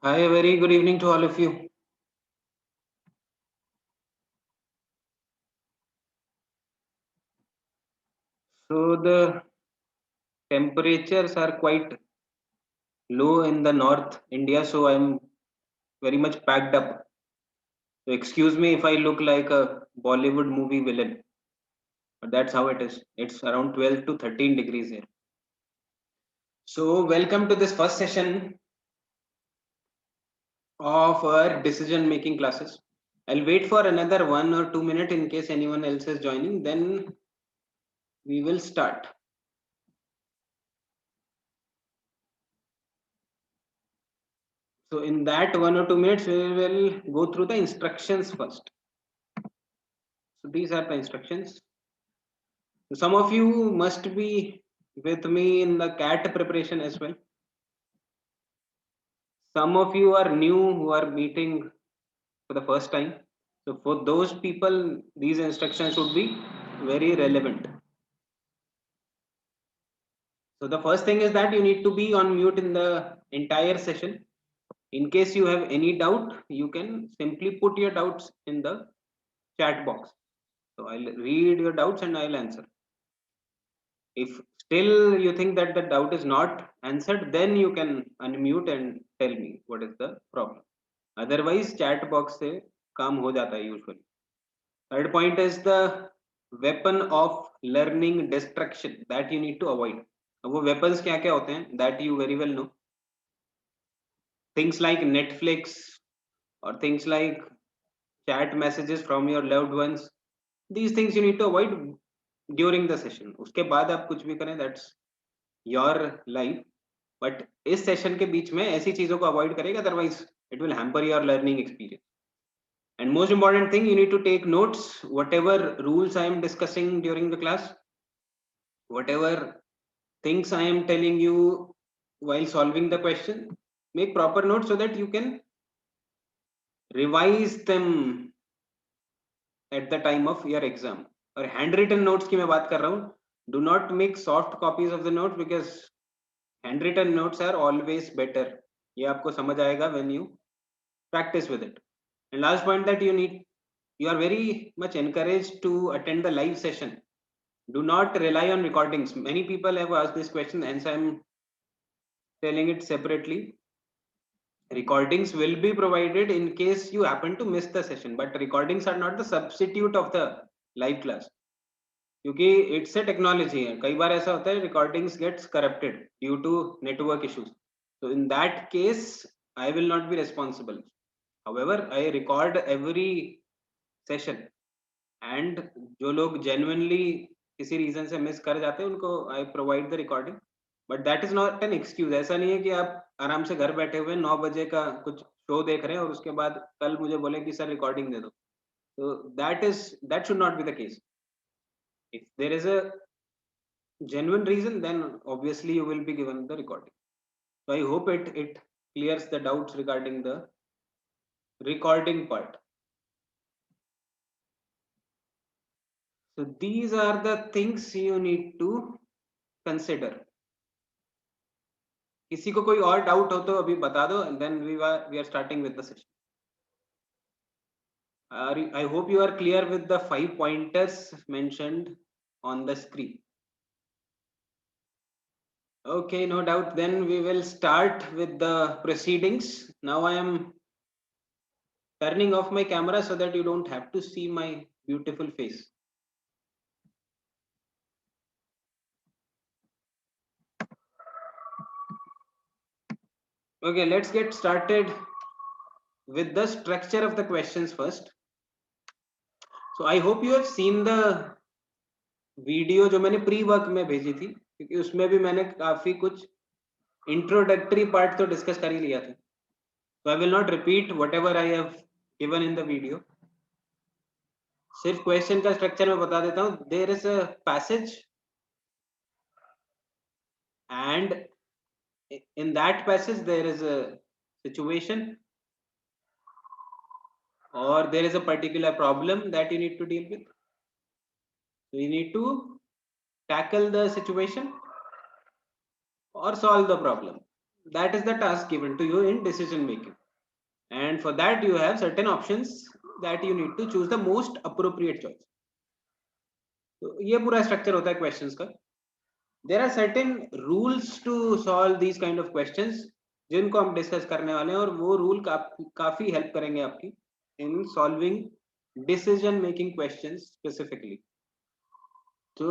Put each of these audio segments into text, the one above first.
Hi, a very good evening to all of you. So the temperatures are quite low in the North India, so I'm very much packed up. So excuse me if I look like a Bollywood movie villain, but that's how it is. It's around 12 to 13 degrees here. So welcome to this first session of our decision making classes. I'll wait for another 1 or 2 minutes in case anyone else is joining. Then we will start. So in that 1 or 2 minutes, we will go through the instructions first. So these are the instructions. Some of you must be with me in the CAT preparation as well. Some of you are new who are meeting for the first time. So for those people, these instructions would be very relevant. So the first thing is that you need to be on mute in the entire session. In case you have any doubt, you can simply put your doubts in the chat box. So I'll read your doubts and I'll answer. If still you think that the doubt is not answered, then you can unmute and tell me what is the problem. Otherwise, chat box से काम हो जाता है usually. Third point is the weapon of learning distraction that you need to avoid. अब वो weapons क्या क्या होते हैं that you very well know. Things like Netflix or things like chat messages from your loved ones. These things you need to avoid during the session. उसके बाद आप कुछ भी करें, that's your life. बट इस सेशन के बीच में ऐसी चीजों को अवॉइड करेगा, otherwise it will hamper your learning experience. And most important thing, you need to take notes whatever rules I am discussing during the class, whatever things I am telling you while solving the question. Make proper notes so that you can revise them at the time of your exam. और handwritten notes की मैं बात कर रहा हूँ. Do not make soft copies of the notes because handwritten notes are always better. ये आपको समझ आएगा when you practice with it. And last point, that you are very much encouraged to attend the live session. Do not rely on recordings. Many people have asked this question, hence I am telling it separately. Recordings will be provided in case you happen to miss the session, but recordings are not the substitute of the live class. क्योंकि it's a technology है, कई बार ऐसा होता है recordings gets corrupted due to network issues. So in that case, I will not be responsible. However, I record every session, and जो लोग genuinely किसी रीजन से मिस कर जाते हैं उनको I provide the recording. But that is not an excuse. ऐसा नहीं है कि आप आराम से घर बैठे हुए 9 बजे का कुछ शो देख रहे हैं और उसके बाद कल मुझे बोले कि सर रिकॉर्डिंग दे दो. तो that should not be the case. If there is a genuine reason, then obviously you will be given the recording. So I hope it clears the doubts regarding the recording part. So these are the things you need to consider. किसी को कोई और doubt हो तो अभी बता दो, and then we are starting with the session. I hope you are clear with the 5 pointers mentioned on the screen. Okay, no doubt. Then we will start with the proceedings. Now I am turning off my camera so that you don't have to see my beautiful face. Okay, let's get started with the structure of the questions first. So I hope you have seen the video जो मैंने pre work में भेजी थी, क्योंकि उसमें भी मैंने काफी कुछ इंट्रोडक्टरी पार्ट तो डिस्कस कर ही लिया था. So I will not repeat whatever I have given in the video. सिर्फ क्वेश्चन का स्ट्रक्चर मैं बता देता हूँ. There is a passage, and in that passage there is a situation, or there is a particular problem that you need to deal with. So you need to tackle the situation or solve the problem. that is the task given to you in decision making, and for that you have certain options that you need to choose the most appropriate choice. तो ये पूरा structure होता है questions का. There are certain rules to solve these kind of questions जिनको हम discuss करने वाले हैं, और वो रूल काफी हेल्प करेंगे आपकी in solving decision making questions specifically. तो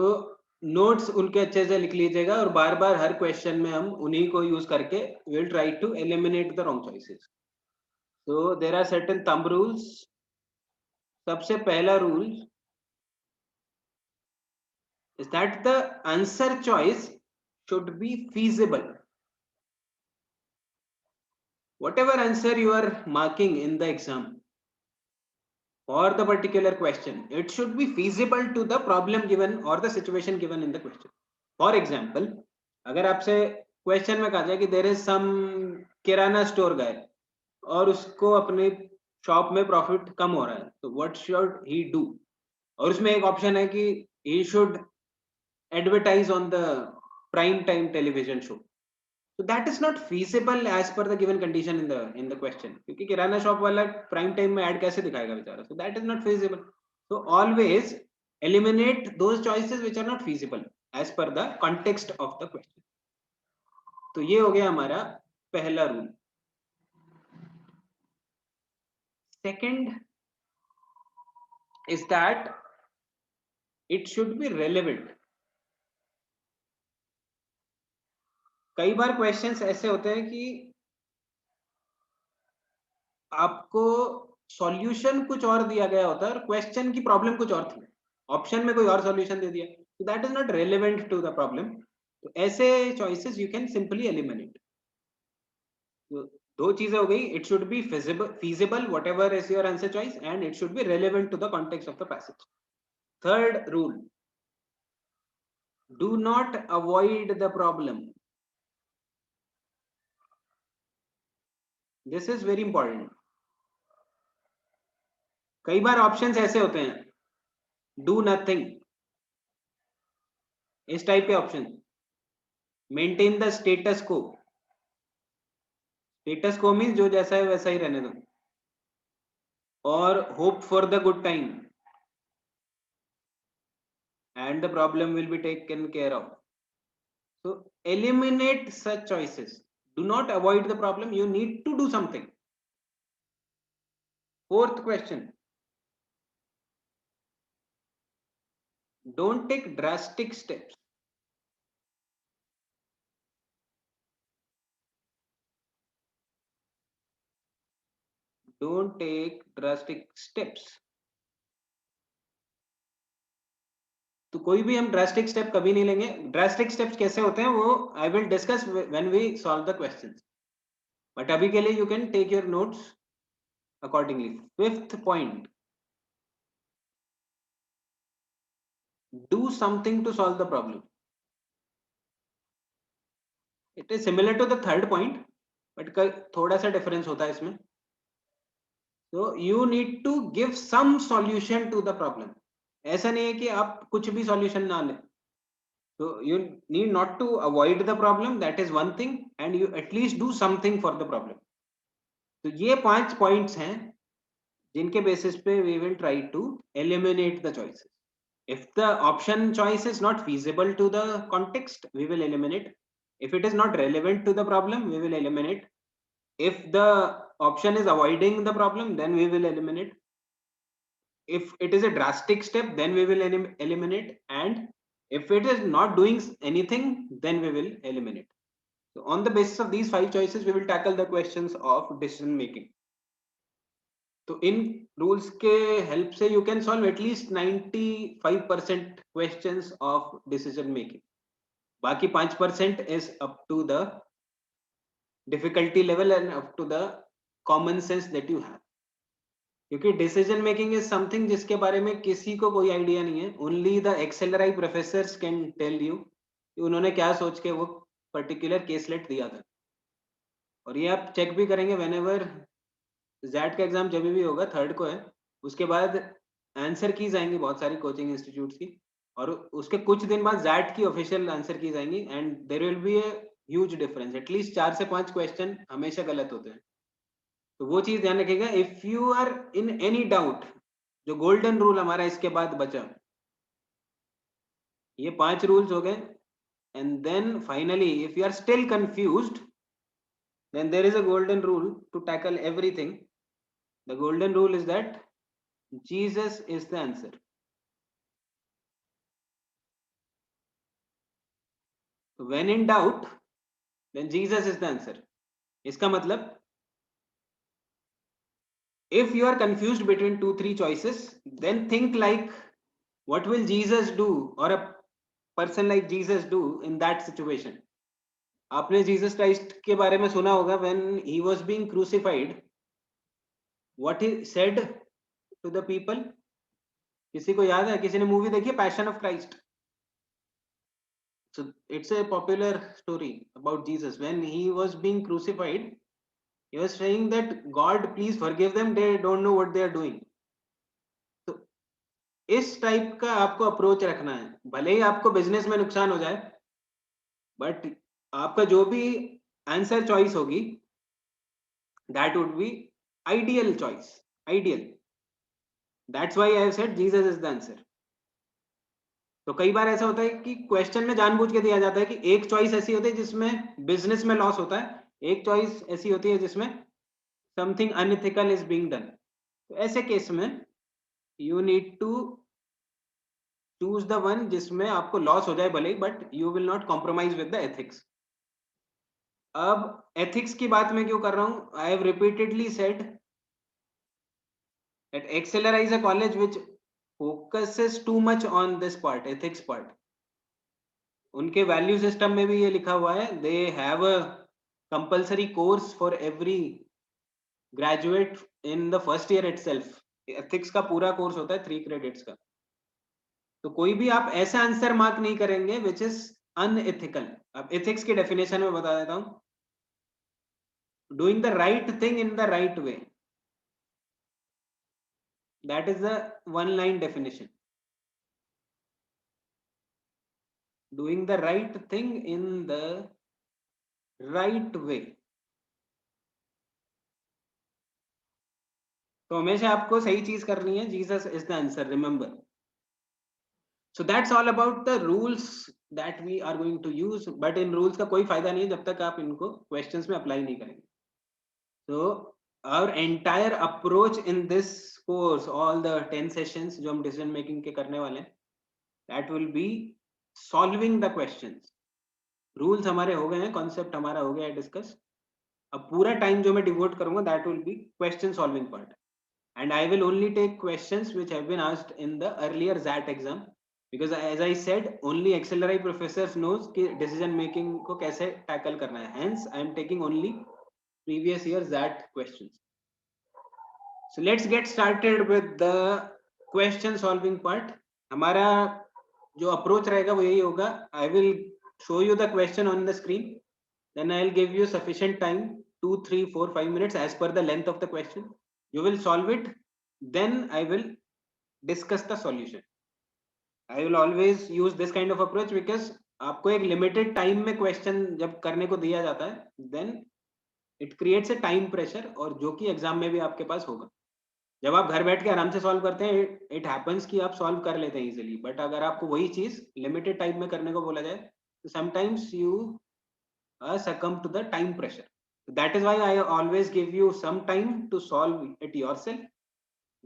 नोट्स उनके अच्छे से लिख लीजिएगा, और बार बार हर क्वेश्चन में हम उन्हीं को यूज करके will try to eliminate the wrong choices. तो there are certain thumb rules. सबसे पहला rule is that the answer choice should be feasible. Whatever answer you are marking in the exam for the particular question, it should be feasible to the problem given or the situation given in the question. For example, अगर आपसे question में कहा जाए कि there is some kirana store guy और उसको अपने shop में प्रॉफिट कम हो रहा है, तो व्हाट शुड ही डू? और उसमें एक ऑप्शन है कि he should advertise on the prime time television show. So that is not feasible as per the given condition in the question, क्योंकि किराना शॉप वाला प्राइम टाइम में ऐड कैसे दिखाएगा बेचारा? So that is not feasible. So always eliminate those choices which are not feasible as per the context of the question. तो ये हो गया हमारा पहला rule. Second is that it should be relevant. कई बार क्वेश्चंस ऐसे होते हैं कि आपको सॉल्यूशन कुछ और दिया गया होता है और क्वेश्चन की प्रॉब्लम कुछ और थी, ऑप्शन में कोई और सॉल्यूशन दे दिया, तो that is not relevant to the problem. तो ऐसे choices you can simply eliminate. तो दो चीजें हो गई, it should be feasible whatever is your answer choice, and it should be relevant to the context of the passage. Third rule, do not avoid the problem. This is very important. कई बार options ऐसे होते हैं, do nothing, इस type के option, maintain the status को. Status को means जो जैसा है वैसा ही रहने दो, और hope for the good time and the problem will be taken care of. So eliminate such choices. Do not avoid the problem, you need to do something. Fourth question, don't take drastic steps. Don't take drastic steps. तो कोई भी हम drastic step कभी नहीं लेंगे. Drastic steps कैसे होते हैं वो I will discuss when we solve the questions, but अभी के लिए you can take your notes accordingly. Fifth point, do something to solve the problem. It is similar to the third point, but थोड़ा सा difference होता है इसमें. So you need to give some solution to the problem. ऐसा नहीं है कि आप कुछ भी सॉल्यूशन ना लें. So you need not to avoid the problem, that is one thing, and you at least do something for the problem. तो ये 5 पॉइंट्स हैं जिनके बेसिस पे we will try to eliminate the choices. If the option choice is not feasible to the context, we will eliminate. If it is not relevant to the problem, we will eliminate. If the option is avoiding the problem, then we will eliminate. If it is a drastic step, then we will eliminate. And if it is not doing anything, then we will eliminate. So on the basis of these 5 choices, we will tackle the questions of decision making. तो इन rules के help से you can solve at least 95% questions of decision making. बाकी 5% is up to the difficulty level and up to the common sense that you have, क्योंकि decision making is something जिसके बारे में किसी को कोई आइडिया नहीं है. Only the XLRI professors can tell you कि उन्होंने क्या सोच के वो पर्टिकुलर केसलेट दिया था. और ये आप चेक भी करेंगे व्हेनेवर जैट का एग्जाम जब भी होगा, थर्ड को है, उसके बाद आंसर कीज आएंगी बहुत सारी कोचिंग इंस्टीट्यूट्स की, और उसके कुछ दिन बाद जैट की ऑफिशियल आंसर कीज आएंगी, and there will be a huge difference, at least 4 से 5 क्वेश्चन हमेशा गलत होते हैं। तो वो चीज ध्यान रखिएगा। If you are in any doubt, जो गोल्डन रूल हमारा इसके बाद बचा, ये 5 रूल्स हो गए। And then finally if you are still confused, then there is a golden rule to tackle everything. The golden rule is that Jesus is the answer. When in doubt, then Jesus is the answer. इसका मतलब, if you are confused between 2 3 choices, then think like, what will Jesus do, or a person like Jesus do in that situation? आपने Jesus Christ के बारे में सुना होगा, when he was being crucified, what he said to the people. किसी को याद है? किसी ने मूवी देखी है passion of Christ? So it's a popular story about Jesus. When he was being crucified, he was saying that, God, please forgive them, they don't know what they are doing. तो इस type का आपको approach रखना है। भले ही आपको business में नुकसान हो जाए, बट आपका जो भी आंसर चॉइस होगी, that would be ideal choice, ideal. That's why I have said Jesus is the answer. तो कई बार ऐसा होता है कि क्वेश्चन में जानबूझ के दिया जाता है कि एक चॉइस ऐसी होती है जिसमें बिजनेस में लॉस होता है, एक चॉइस ऐसी होती है जिसमें something unethical is being done. तो ऐसे केस में you need to choose the one जिसमें आपको लॉस हो जाए भले ही, but you will not compromise with the ethics. अब एथिक्स की बात मैं क्यों कर रहा हूं? I have repeatedly said that XLRI is a college which focuses too much on this part, ethics part. उनके वैल्यू सिस्टम में भी ये लिखा हुआ है, they have a compulsory course for every graduate in the first year itself. Ethics का पूरा course होता है 3 क्रेडिट्स का। तो कोई भी आप ऐसा आंसर मार्क नहीं करेंगे विच इज अनएथिकल। अब एथिक्स की डेफिनेशन में बता देता हूं, doing the right thing in the right way, that is the one line definition. Doing the right thing in the right way. तो हमेशा आपको सही चीज करनी है। Jesus is the answer, remember. So that's all about the rules that we are going to use, but in rules का कोई फायदा नहीं है जब तक आप इनको questions में apply नहीं करेंगे। So our entire approach in this course, all the 10 sessions जो हम decision making के करने वाले हैं, that will be solving the questions. Rules हमारे हो गए हैं, concept हमारा हो गया है discuss। अब पूरा time जो मैं devote करूंगा, that will be question solving part, and I will only take questions which have been asked in the earlier ZAT exam. Because as I said, only Accelerate professors knows कि decision making को कैसे tackle करना है। Hence, I am taking only previous year's that questions. So let's get started with the question solving part. हमारा जो approach रहेगा वो यही होगा। I will show you the question on the screen. Then I will give you sufficient time, 2, 3, 4, 5 minutes as per the length of the question. You will solve it. Then I will discuss the solution. I will always use this kind of approach because आपको एक limited time में question जब करने को दिया जाता है, then it creates a time pressure, और जो कि एग्जाम में भी आपके पास होगा। जब आप घर बैठ के आराम से सॉल्व करते हैं, इट हैपेंस कि आप सॉल्व कर लेते हैं इजीली, बट अगर आपको वही चीज लिमिटेड टाइम में करने को बोला जाए, तो sometimes you succumb to the time pressure. That is why I always give you some time to solve it yourself.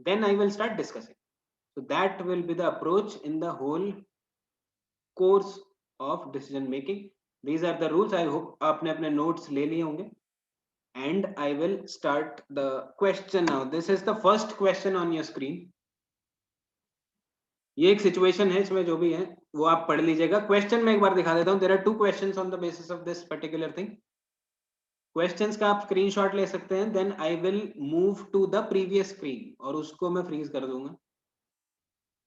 Then I will start discussing. So that will be the approach in the whole course of decision making. These are the rules. I hope आपने अपने notes ले लिए होंगे. And I will start the question now. This is the first question on your screen. ये एक situation है, इसमें जो भी है वो आप पढ़ लीजिएगा। Question मैं एक बार दिखा देता हूँ। There are 2 questions on the basis of this particular thing. Questions का आप screenshot ले सकते हैं. Then I will move to the previous screen और उसको मैं freeze कर दूंगा.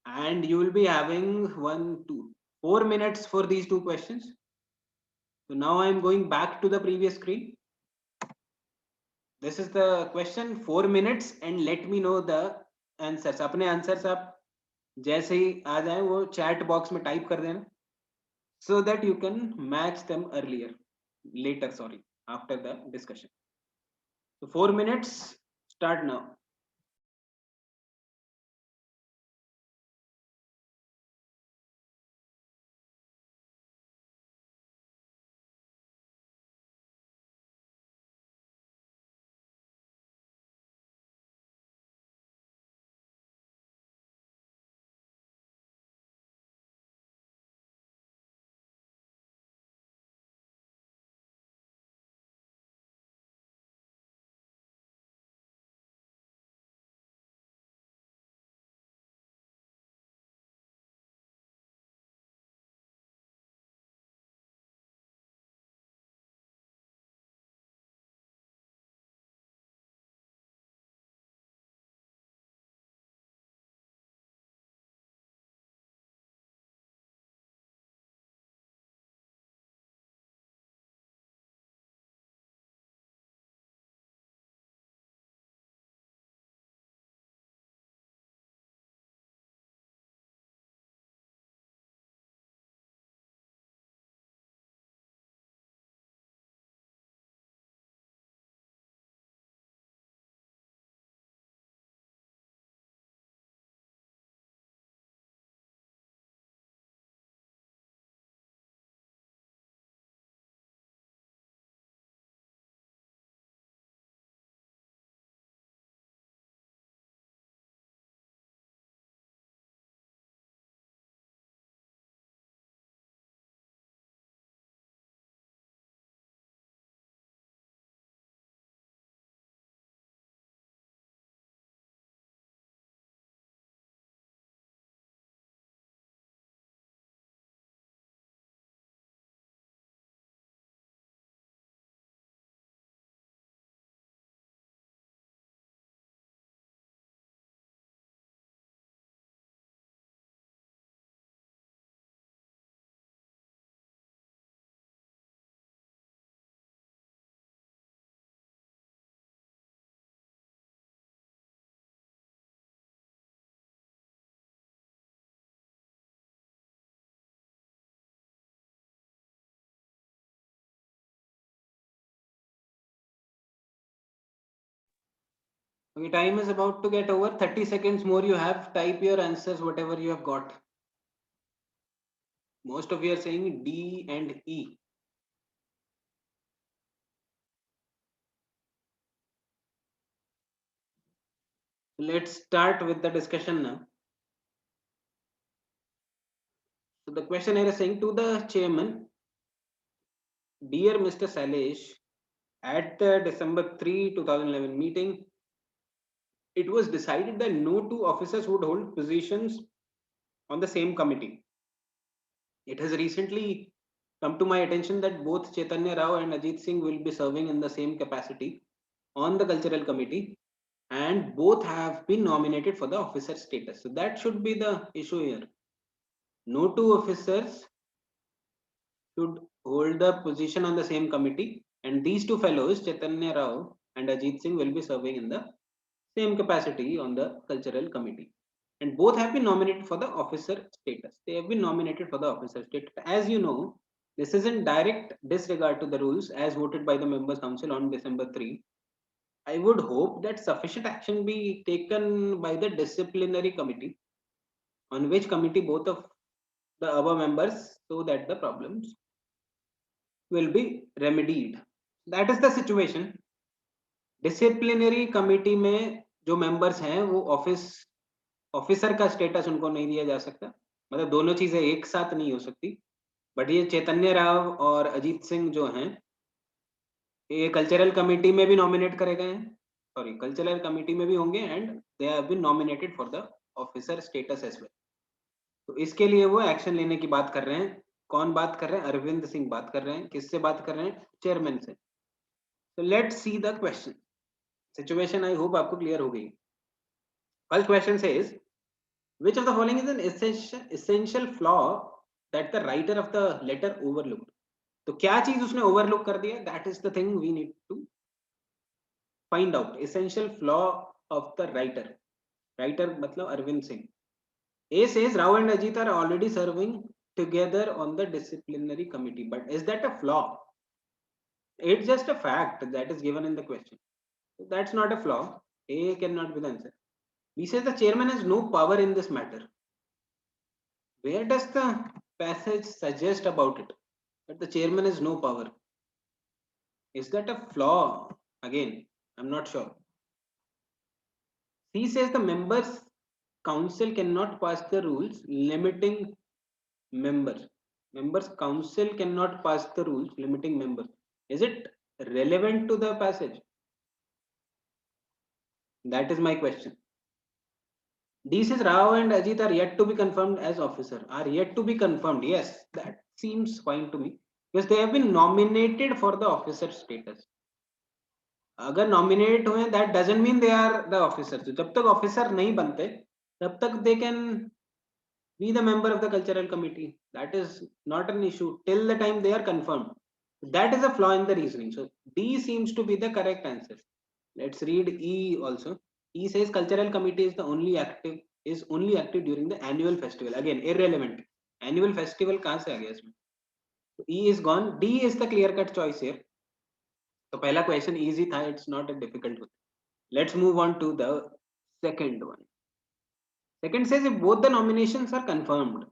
And you will be having 1, 2, 4 minutes for these 2 questions. So now I am going back to the previous screen. This is the question, 4 minutes, and let me know the answers. अपने answers आप जैसे ही आ जाए वो chat box में type कर देना, so that you can match them earlier. later, sorry, after the discussion. So 4 minutes start now. Okay, time is about to get over. 30 seconds more you have. Type your answers, whatever you have got. Most of you are saying D and E. Let's start with the discussion now. So the questionnaire is saying to the chairman, Dear Mr. Salesh, at the December 3, 2011 meeting, it was decided that no two officers would hold positions on the same committee. It has recently come to my attention that both Chaitanya Rao and Ajit Singh will be serving in the same capacity on the cultural committee, and both have been nominated for the officer status. So that should be the issue here. No two officers should hold the position on the same committee, and these two fellows, Chaitanya Rao and Ajit Singh, will be serving in the same capacity on the cultural committee. And both have been nominated for the officer status. They have been nominated for the officer status. As you know, this is in direct disregard to the rules as voted by the members council on December 3. I would hope that sufficient action be taken by the disciplinary committee, on which committee both of the above members, so that the problems will be remedied. That is the situation. Disciplinary committee में जो members हैं वो officer का status उनको नहीं दिया जा सकता, मतलब दोनों चीजें एक साथ नहीं हो सकती। बट ये चैतन्य राव और अजीत सिंह जो हैं, ये कल्चरल कमेटी में भी नॉमिनेट करे गए हैं, सॉरी कल्चरल कमेटी में भी होंगे, and they have been nominated for the officer status as well. तो इसके लिए वो एक्शन लेने की बात कर रहे हैं। कौन बात कर रहे हैं? अरविंद सिंह बात कर रहे हैं। किससे बात कर रहे हैं? चेयरमैन से। तो let's see the question. Situation I hope आपको क्लियर हो गई। First question says, which of the following is an essential flaw that the writer of the letter overlooked? तो क्या चीज उसने ओवरलुक कर दिया? That is the thing we need to find out. Essential flaw of the writer, writer मतलब Arvind Singh. A says Rao and Ajit are already serving together on the disciplinary committee, but is that a flaw? It's just a fact that is given in the question. That's not a flaw. A cannot be the answer. B says the chairman has no power in this matter. Where does the passage suggest about it? That the chairman has no power. Is that a flaw? Again, I'm not sure. C says the members council cannot pass the rules limiting members. Members council cannot pass the rules limiting members. Is it relevant to the passage? That is my question. D says Rao and Ajit are yet to be confirmed as officer. Are yet to be confirmed. Yes, that seems fine to me. Because they have been nominated for the officer status. अगर nominate हुए that doesn't mean they are the officers. तो जब तक officer नहीं बनते तब तक they can be the member of the cultural committee. That is not an issue till the time they are confirmed. That is a flaw in the reasoning. So D seems to be the correct answer. Let's read E also. E says cultural committee is only active during the annual festival. Again, irrelevant. Annual festival कहाँ से आ गया इसमें? So E is gone. D is the clear cut choice here. तो पहला question easy था. It's not a difficult one. Let's move on to the second one. Second says if both the nominations are confirmed.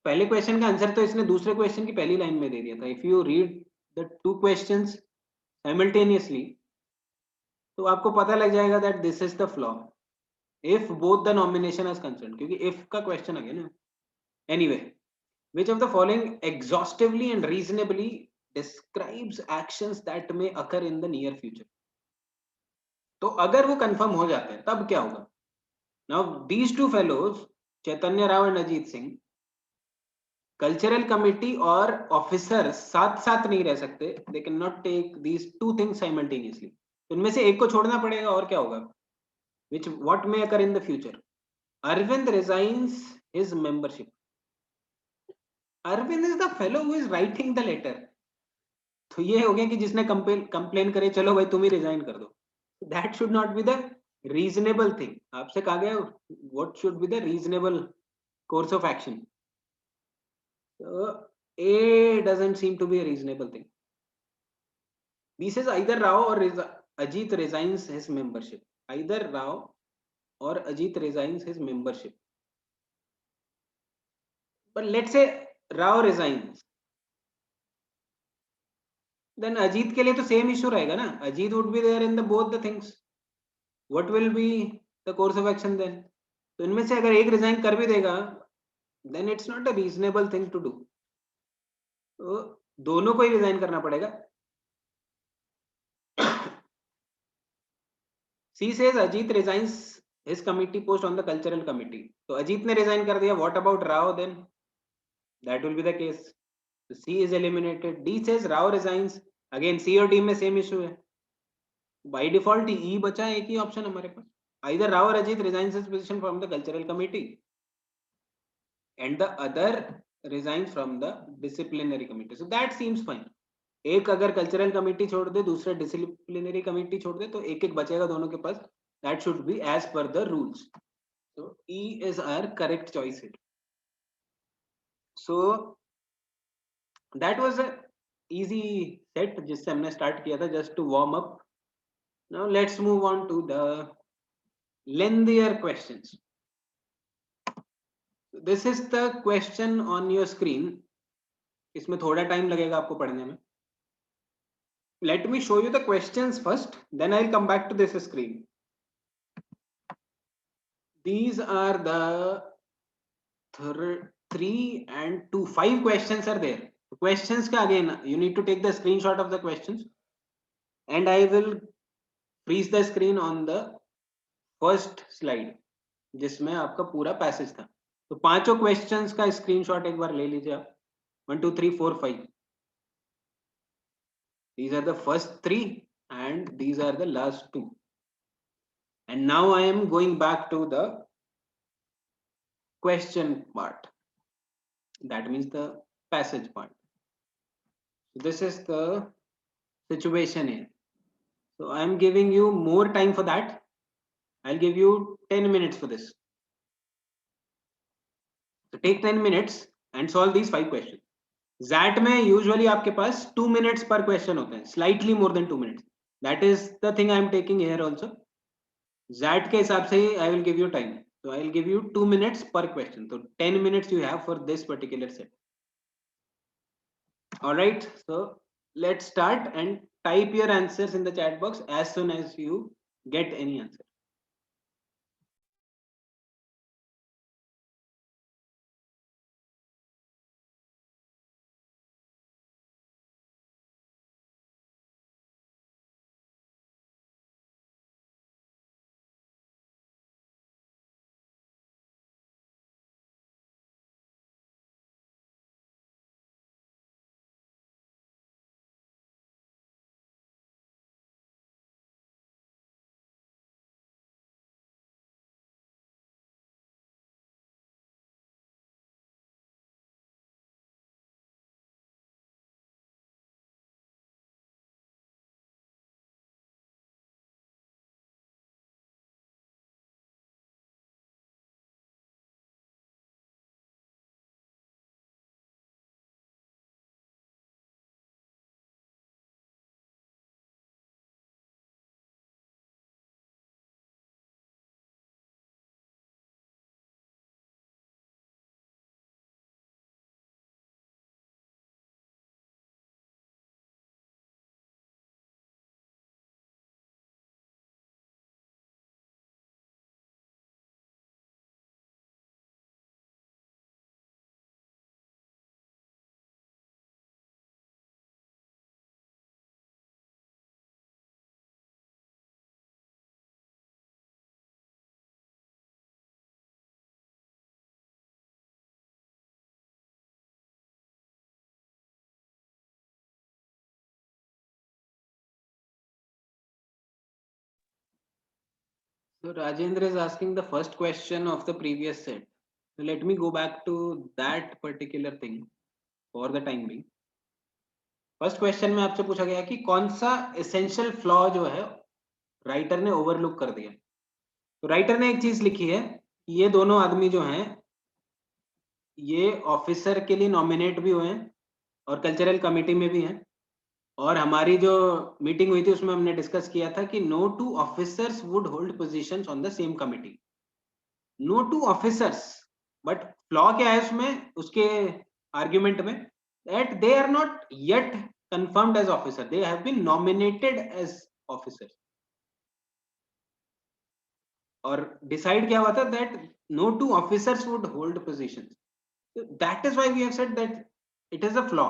पहले question का answer तो इसने दूसरे question की पहली लाइन में दे दिया था. If you read the two questions simultaneously तो आपको पता लग जाएगा that this is the flaw if both the nomination is concern, क्योंकि इफ का क्वेश्चन आ गया ना. Anyway, which of the following exhaustively and reasonably describes actions that may occur in the near future. तो अगर वो कंफर्म हो जाते हैं तब क्या होगा? Now these two fellows Chaitanya Rao and Ajit Singh cultural committee और ऑफिसर साथ साथ नहीं रह सकते. They can not take these two things simultaneously. उनमें से एक को छोड़ना पड़ेगा और क्या होगा? which what may occur in the future. Arvind resigns his membership. Arvind is the fellow who is writing the letter. तो ये हो गया कि जिसने कंप्लेन करे चलो भाई तुम ही रिजाइन कर दो. That should not be the reasonable thing. आपसे कहा गया what should be the reasonable course of action. So A doesn't seem to be a reasonable thing. B says either Rao or Ajit resigns his membership. Either Rao or Ajit resigns his membership. But let's say Rao resigns. Then Ajit के लिए तो same issue रहेगा ना. Ajit would be there in the both the things. What will be the course of action then? तो इनमें से अगर एक resign कर भी देगा, then it's not a reasonable thing to do. तो दोनों को ही resign करना पड़ेगा. C says Ajit resigns his committee post on the cultural committee. तो अजीत ने resign कर दिया. What about Rao then? That will be the case. So C is eliminated. D says Rao resigns. Again C और D में same issue है. By default E बचा है, एक ही option हमारे पास. Either Rao or Ajit resigns his position from the cultural committee, and the other resigns from the disciplinary committee. So that seems fine. एक अगर cultural committee छोड़ दे, दूसरा disciplinary committee छोड़ दे, तो एक एक बचेगा दोनों के पास. That should be as per the rules. So E is our correct choice here. So that was a easy set जिससे हमने start किया था, just to warm up. Now let's move on to the lengthier questions. This is the question on your screen. इसमें थोड़ा time लगेगा आपको पढ़ने में. Let me show you the questions first, then I'll come back to this screen. These are the 3 and 2, 5 questions are there. Questions ka again you need to take the screenshot of the questions, and I will freeze the screen on the first slide जिसमें आपका पूरा passage था. तो पांचों questions का screenshot एक बार ले लीजिए आप. 1 2 3 4 5. These are the first 3 and these are the last 2. And now I am going back to the question part. That means the passage part. So this is the situation here. So I am giving you more time for that. I'll give you 10 minutes for this. So take 10 minutes and solve these 5 questions. XAT में usually आपके पास 2 minutes पर question होते हैं, slightly more than 2 minutes. That is the thing I am taking here also. XAT के हिसाब से ही I will give you time. So I will give you 2 minutes per question. So 10 minutes you have for this particular set. All right. So let's start and type your answers in the chat box as soon as you get any answer. So Rajendra is asking the first question of the previous set. So let me go back to that particular thing for the time being. First question में आपसे पूछा गया कि कौन सा essential flaw जो है writer ने ओवरलुक कर दिया. तो राइटर ने एक चीज लिखी है, ये दोनों आदमी जो हैं ये ऑफिसर के लिए नॉमिनेट भी हुए हैं और कल्चरल कमेटी में भी हैं. और हमारी जो मीटिंग हुई थी उसमें हमने डिस्कस किया था कि no two officers would hold positions on the same committee. No two officers, but flaw क्या है उसमें, उसके आर्ग्यूमेंट में, that they are not yet confirmed as officer, they have been nominated as officers. और decide क्या हुआ था that no two officers would hold positions. So that is why we have said that it is a flaw.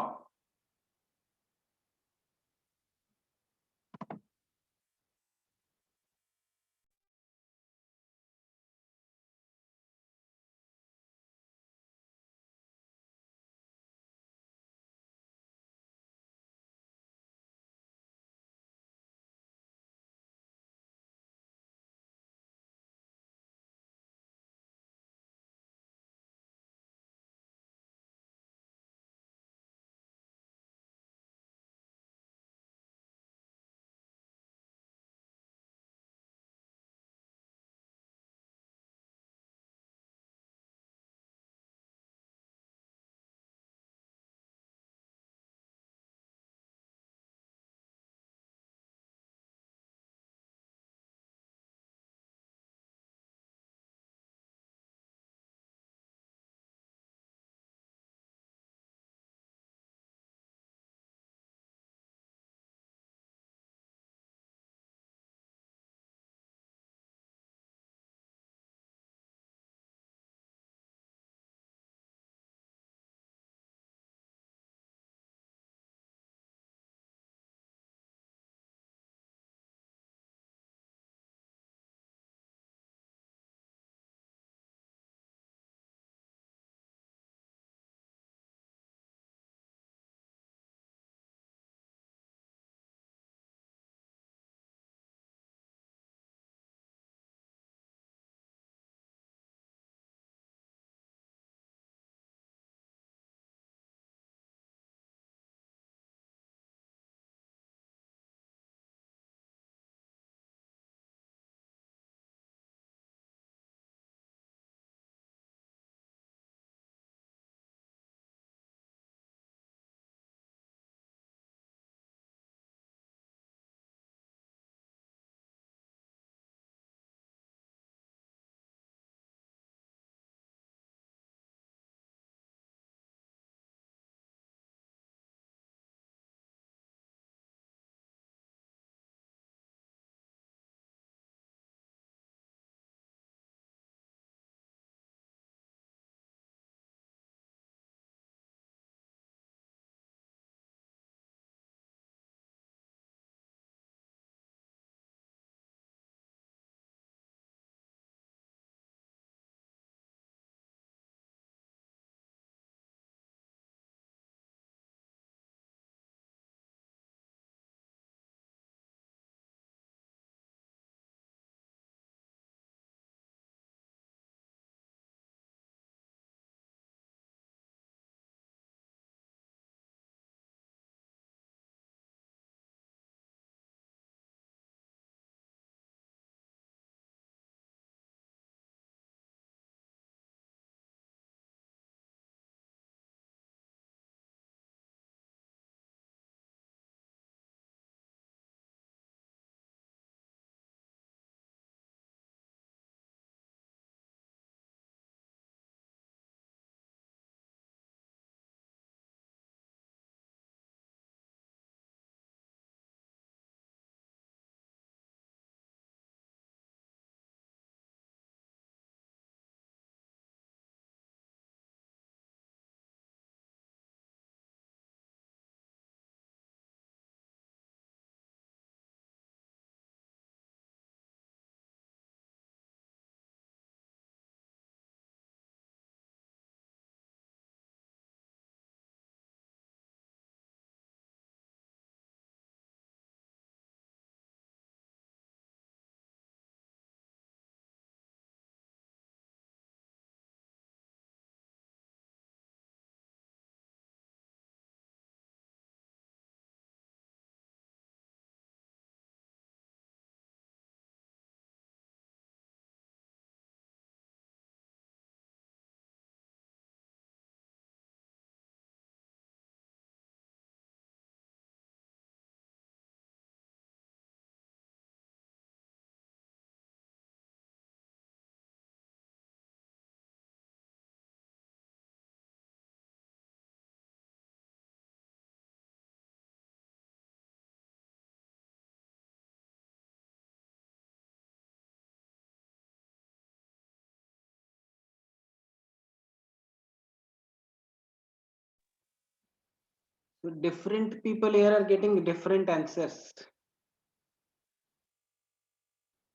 So different people here are getting different answers.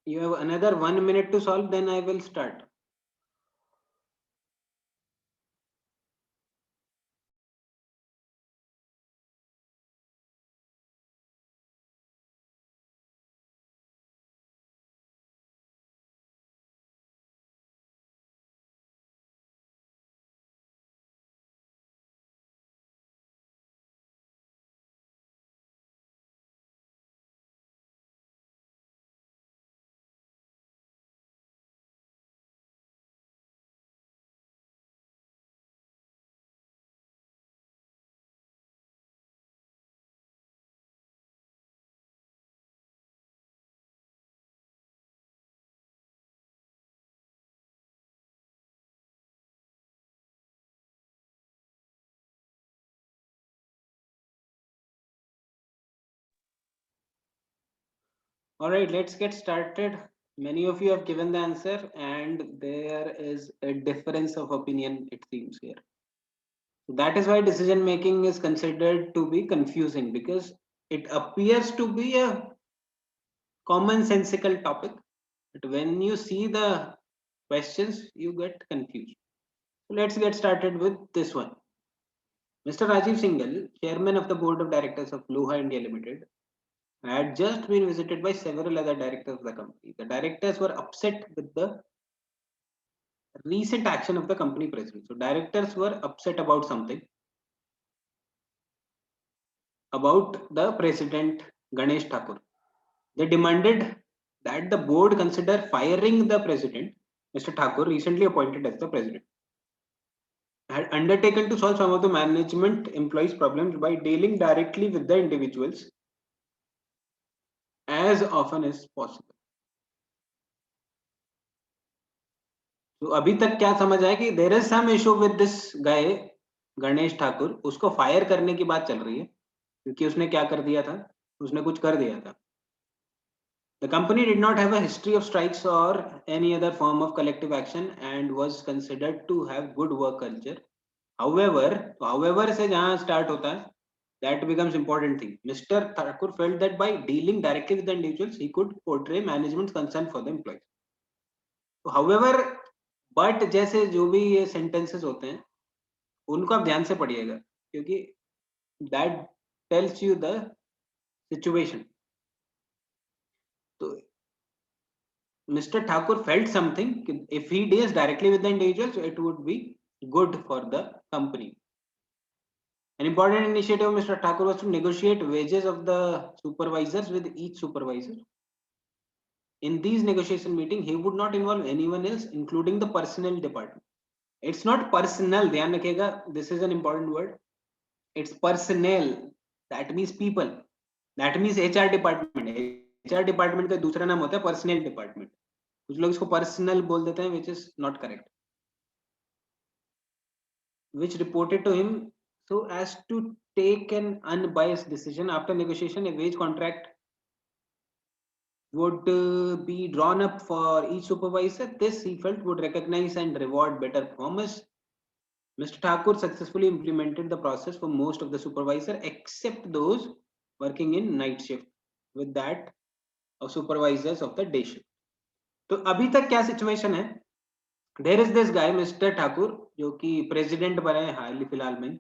You have another 1 minute to solve, then I will start. All right, let's get started. Many of you have given the answer, and there is a difference of opinion, it seems here. So that is why decision making is considered to be confusing, because it appears to be a commonsensical topic, but when you see the questions, you get confused. So let's get started with this one. Mr. Rajiv Singhal, chairman of the board of directors of Loha India Limited, had just been visited by several other directors of the company. The directors were upset with the recent action of the company president. So directors were upset about something, about the president Ganesh Thakur. They demanded that the board consider firing the president, Mr. Thakur, recently appointed as the president, had undertaken to solve some of the management employees' problems by dealing directly with the individuals as often as possible. तो अभी तक क्या समझ आया कि there is some issue with this guy Ganesh Thakur, उसको fire करने की बात चल रही है क्योंकि उसने क्या कर दिया था, उसने कुछ कर दिया था. The company did not have a history of strikes or any other form of collective action and was considered to have good work culture. However, however से जहाँ start होता है, that becomes important thing. Mr. Thakur felt that by dealing directly with the individuals, he could portray management's concern for the employees. So, however, but जैसे जो भी ये sentences होते हैं, उनको आप ध्यान से पढ़िएगा क्योंकि that tells you the situation. तो Mr. Thakur felt something. If he deals directly with the individuals, it would be good for the company. An important initiative of Mr. Thakur was to negotiate wages of the supervisors with each supervisor. In these negotiation meetings, he would not involve anyone else, including the personnel department. It's not personal, ध्यान रखिएगा. This is an important word. It's personnel. That means people. That means HR department. HR department का दूसरा नाम होता है personnel department. कुछ लोग इसको पर्सनल बोल देते हैं, which is not correct. Which reported to him so as to take an unbiased decision. After negotiation, a wage contract would be drawn up for each supervisor. This he felt would recognize and reward better performance. Mr. Thakur successfully implemented the process for most of the supervisors except those working in night shift, with that of supervisors of the day shift. तो अभी तक क्या situation है? There is this guy Mr. Thakur जो कि president बने हाल फिलहाल में.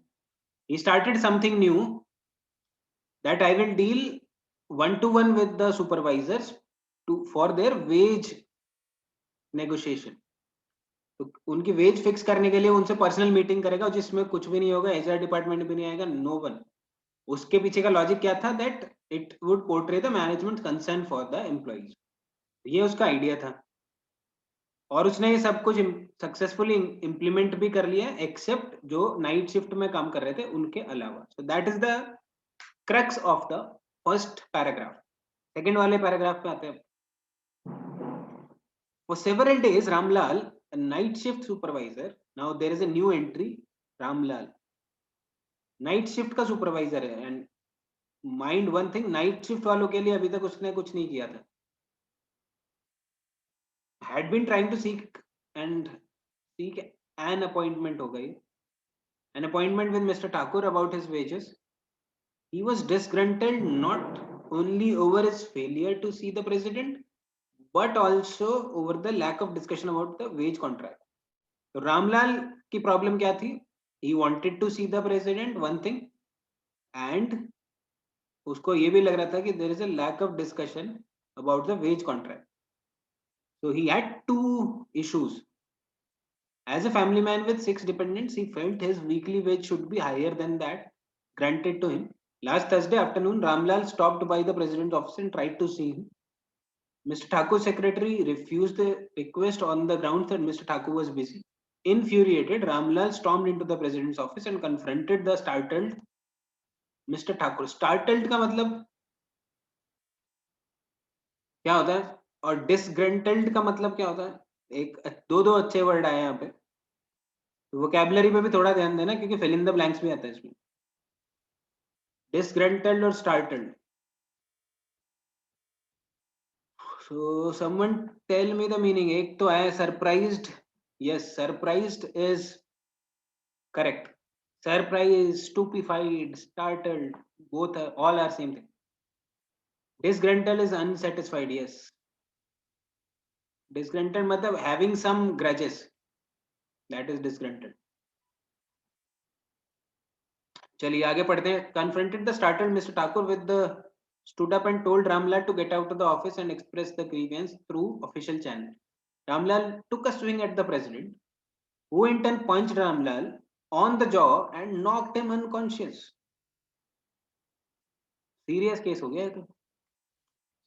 He started something new that I will deal one to one with the supervisors to for their wage negotiation. तो उनकी वेज फिक्स करने के लिए उनसे पर्सनल मीटिंग करेगा जिसमें कुछ भी नहीं होगा, एचआर डिपार्टमेंट भी नहीं आएगा, नो वन. उसके पीछे का लॉजिक क्या था? That it would portray the management concern for the employees. ये उसका आइडिया था और उसने ये सब कुछ सक्सेसफुली इंप्लीमेंट भी कर लिया एक्सेप्ट जो नाइट शिफ्ट में काम कर रहे थे उनके अलावा. So that is the crux of the first paragraph. Second वाले पैराग्राफ पे आते हैं. For several days, Ramlal, a night shift supervisor, now there is a new entry, Ramlal, night shift का सुपरवाइजर है. And mind one thing, night shift वालों के लिए अभी तक उसने कुछ नहीं किया था. had been trying to seek an appointment हो गई, an appointment with Mr. Thakur about his wages. He was disgruntled not only over his failure to see the president, but also over the lack of discussion about the wage contract. तो रामलाल की problem क्या थी? He wanted to see the president, one thing, and उसको ये भी लग रहा था कि there is a lack of discussion about the wage contract. So he had two issues. As a family man with 6 dependents, he felt his weekly wage should be higher than that granted to him. Last Thursday afternoon, Ramlal stopped by the president's office and tried to see him. Mr. Thakur's secretary refused the request on the grounds that Mr. Thakur was busy. Infuriated, Ramlal stormed into the president's office and confronted the startled Mr. Thakur. Startled का मतलब क्या होता है और disgruntled का मतलब क्या होता है? एक दो अच्छे वर्ड आए यहाँ पे, वोकैबुलरी पे भी थोड़ा ध्यान देना क्योंकि फिल इन द ब्लैंक्स भी आता है इसमें. Disgruntled और startled. So someone tell me the meaning. एक तो है surprised. Yes, surprised is correct. Surprised, stupefied, startled, both are, all are same thing. Disgruntled is unsatisfied. Yes. Disgruntled मतलब having some grudges. That is disgruntled. चलिए आगे पढ़ते हैं. Confronted the startled Mr. Thakur with the stood up and told Ramlal to get out of the office and express the grievance through official channel. Ramlal took a swing at the president, who in turn punched Ramlal on the jaw and knocked him unconscious. Serious case हो गया तो.